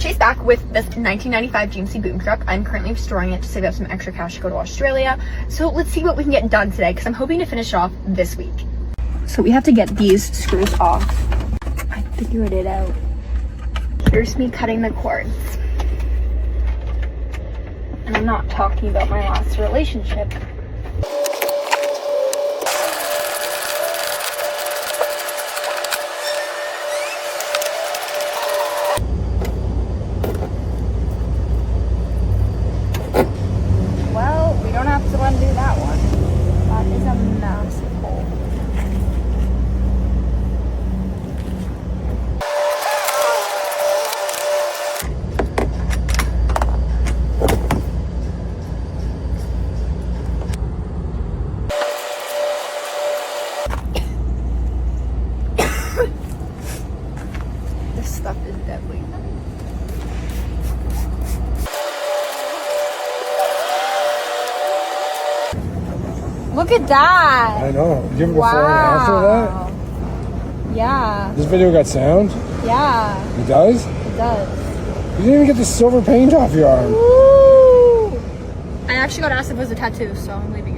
Chase back with this 1995 GMC boom truck. I'm currently storing it to save up some extra cash to go to Australia. So let's see what we can get done today, because I'm hoping to finish off this week. So we have to get these screws off. I figured it out. Here's me cutting the cords. And I'm not talking about my last relationship. Well, we don't have to undo that one. That is a massive hole. This stuff is deadly. Look at that! I know. Give before and after that. Yeah. This video got sound? Yeah. It does? It does. You didn't even get the silver paint off your arm. Woo! I actually got asked if it was a tattoo, so I'm leaving it.